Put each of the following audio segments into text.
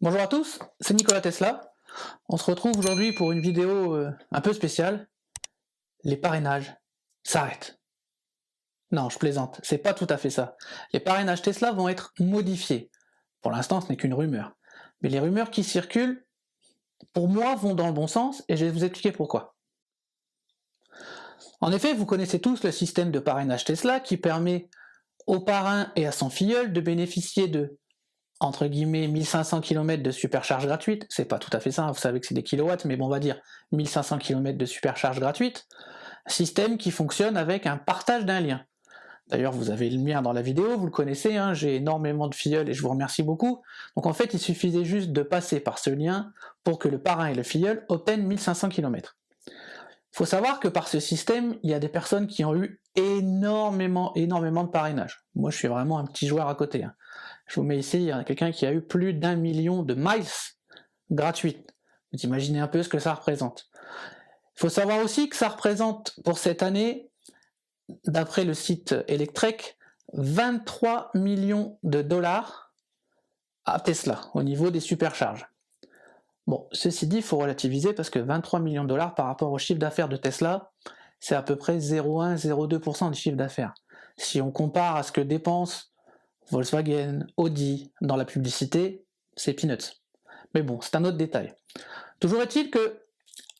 Bonjour à tous, c'est Nikola Tesla. On se retrouve aujourd'hui pour une vidéo un peu spéciale. Les parrainages s'arrêtent. Non, je plaisante, c'est pas tout à fait ça. Les parrainages Tesla vont être modifiés. Pour l'instant, ce n'est qu'une rumeur. Mais les rumeurs qui circulent, pour moi, vont dans le bon sens et je vais vous expliquer pourquoi. En effet, vous connaissez tous le système de parrainage Tesla qui permet au parrain et à son filleul de bénéficier de entre guillemets 1500 km de supercharge gratuite, c'est pas tout à fait ça, vous savez que c'est des kilowatts, mais bon, on va dire 1500 km de supercharge gratuite, système qui fonctionne avec un partage d'un lien. D'ailleurs, vous avez le mien dans la vidéo, vous le connaissez, hein, j'ai énormément de filleuls et je vous remercie beaucoup. Donc en fait, il suffisait juste de passer par ce lien pour que le parrain et le filleul obtiennent 1500 km. Il faut savoir que par ce système, il y a des personnes qui ont eu énormément de parrainage. Moi, je suis vraiment un petit joueur à côté. Hein. Je vous mets ici, il y a quelqu'un qui a eu plus d'1 million de miles gratuites. Vous imaginez un peu ce que ça représente. Il faut savoir aussi que ça représente pour cette année, d'après le site Electrek, 23 millions de dollars à Tesla, au niveau des supercharges. Bon, ceci dit, il faut relativiser parce que 23 millions de dollars par rapport au chiffre d'affaires de Tesla, c'est à peu près 0,1-0,2% du chiffre d'affaires. Si on compare à ce que dépensent Volkswagen, Audi dans la publicité, c'est peanuts. Mais bon, c'est un autre détail. Toujours est-il que,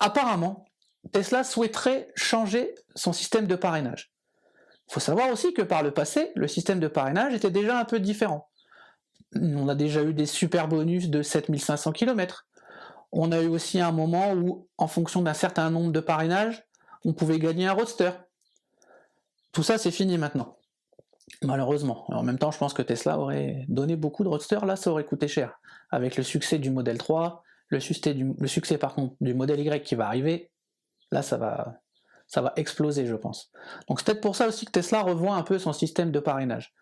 apparemment, Tesla souhaiterait changer son système de parrainage. Il faut savoir aussi que par le passé, le système de parrainage était déjà un peu différent. On a déjà eu des super bonus de 7500 km. On a eu aussi un moment où, en fonction d'un certain nombre de parrainages, on pouvait gagner un roadster. Tout ça, c'est fini maintenant. Malheureusement. En même temps, je pense que Tesla aurait donné beaucoup de roadsters, là, ça aurait coûté cher. Avec le succès du Model 3, le succès par contre du Model Y qui va arriver, là, ça va exploser, je pense. Donc c'est peut-être pour ça aussi que Tesla revoit un peu son système de parrainage.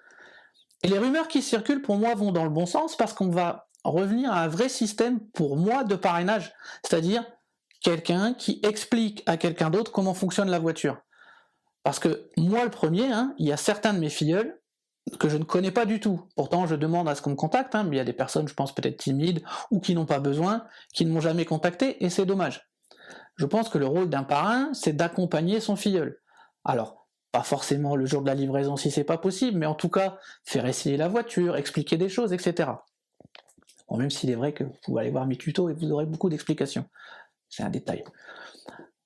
Et les rumeurs qui circulent, pour moi, vont dans le bon sens, parce qu'on va revenir à un vrai système, pour moi, de parrainage. C'est-à-dire quelqu'un qui explique à quelqu'un d'autre comment fonctionne la voiture. Parce que moi, le premier, hein, il y a certains de mes filleuls que je ne connais pas du tout. Pourtant, je demande à ce qu'on me contacte, hein, mais il y a des personnes, je pense, peut-être timides, ou qui n'ont pas besoin, qui ne m'ont jamais contacté, et c'est dommage. Je pense que le rôle d'un parrain, c'est d'accompagner son filleul. Alors, pas forcément le jour de la livraison si c'est pas possible, mais en tout cas, faire essayer la voiture, expliquer des choses, etc. Bon, même s'il est vrai que vous pouvez aller voir mes tutos et vous aurez beaucoup d'explications. C'est un détail.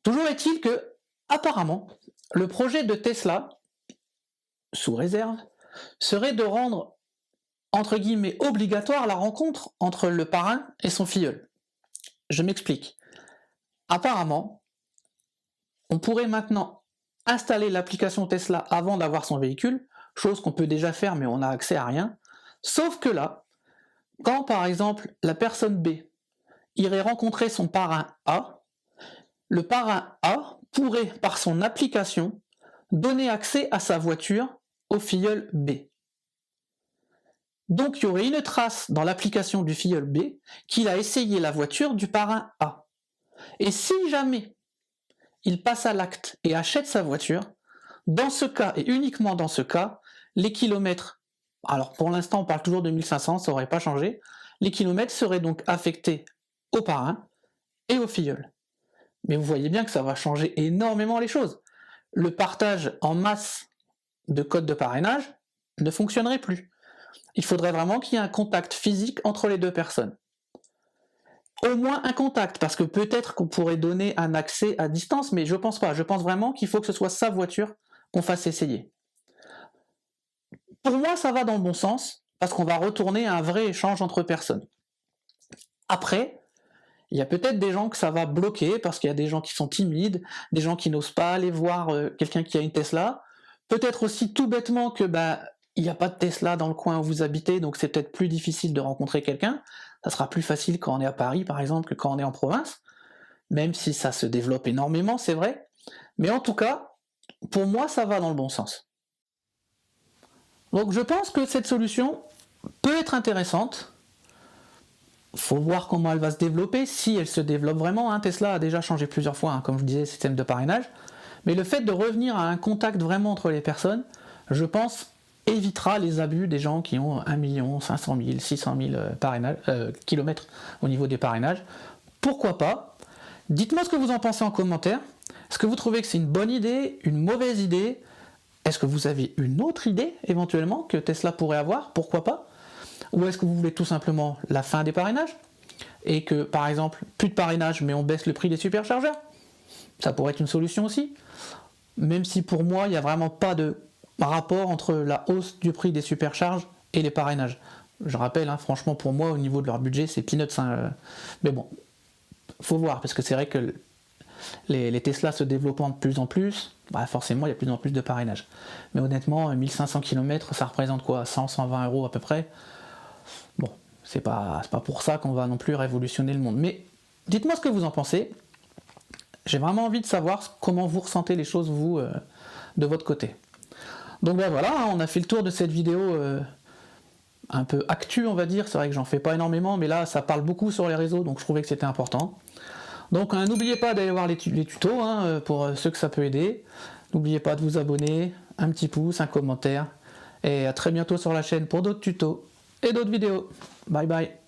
Toujours est-il que, apparemment, le projet de Tesla, sous réserve, serait de rendre, entre guillemets, obligatoire la rencontre entre le parrain et son filleul. Je m'explique. Apparemment, on pourrait maintenant installer l'application Tesla avant d'avoir son véhicule, chose qu'on peut déjà faire mais on n'a accès à rien, sauf que là, quand par exemple la personne B irait rencontrer son parrain A, le parrain A pourrait par son application donner accès à sa voiture au filleul B. Donc il y aurait une trace dans l'application du filleul B qu'il a essayé la voiture du parrain A. Et si jamais il passe à l'acte et achète sa voiture, dans ce cas, et uniquement dans ce cas, les kilomètres, alors pour l'instant on parle toujours de 1500, ça n'aurait pas changé, les kilomètres seraient donc affectés au parrain et au filleul. Mais vous voyez bien que ça va changer énormément les choses. Le partage en masse de codes de parrainage ne fonctionnerait plus. Il faudrait vraiment qu'il y ait un contact physique entre les deux personnes. Au moins un contact, parce que peut-être qu'on pourrait donner un accès à distance, mais je pense pas. Je pense vraiment qu'il faut que ce soit sa voiture qu'on fasse essayer. Pour moi, ça va dans le bon sens, parce qu'on va retourner à un vrai échange entre personnes. Après, il y a peut-être des gens que ça va bloquer, parce qu'il y a des gens qui sont timides, des gens qui n'osent pas aller voir quelqu'un qui a une Tesla. Peut-être aussi tout bêtement que il n'y a pas de Tesla dans le coin où vous habitez, donc c'est peut-être plus difficile de rencontrer quelqu'un. Ça sera plus facile quand on est à Paris, par exemple, que quand on est en province, même si ça se développe énormément, c'est vrai. Mais en tout cas, pour moi, ça va dans le bon sens. Donc je pense que cette solution peut être intéressante. Faut voir comment elle va se développer, si elle se développe vraiment. Hein. Tesla a déjà changé plusieurs fois, hein, comme je disais, le système de parrainage. Mais le fait de revenir à un contact vraiment entre les personnes, je pense évitera les abus des gens qui ont 1 million, 500 000, 600 000 kilomètres au niveau des parrainages. Pourquoi pas? Dites-moi ce que vous en pensez en commentaire. Est-ce que vous trouvez que c'est une bonne idée, une mauvaise idée? Est-ce que vous avez une autre idée éventuellement que Tesla pourrait avoir? Pourquoi pas? Ou est-ce que vous voulez tout simplement la fin des parrainages? Et que par exemple, plus de parrainage mais on baisse le prix des superchargeurs? Ça pourrait être une solution aussi. Même si pour moi, il n'y a vraiment pas de rapport entre la hausse du prix des supercharges et les parrainages. Je rappelle, hein, franchement, pour moi, au niveau de leur budget, c'est peanuts. Mais bon, faut voir, parce que c'est vrai que les Tesla se développant de plus en plus, bah forcément, il y a de plus en plus de parrainage. Mais honnêtement, 1500 km, ça représente quoi? 100, 120 euros à peu près. Bon, c'est pas pour ça qu'on va non plus révolutionner le monde. Mais dites-moi ce que vous en pensez. J'ai vraiment envie de savoir comment vous ressentez les choses, vous, de votre côté. Donc ben voilà, on a fait le tour de cette vidéo un peu actu, on va dire. C'est vrai que j'en fais pas énormément, mais là, ça parle beaucoup sur les réseaux, donc je trouvais que c'était important. Donc n'oubliez pas d'aller voir les tutos, hein, pour ceux que ça peut aider. N'oubliez pas de vous abonner, un petit pouce, un commentaire. Et à très bientôt sur la chaîne pour d'autres tutos et d'autres vidéos. Bye bye.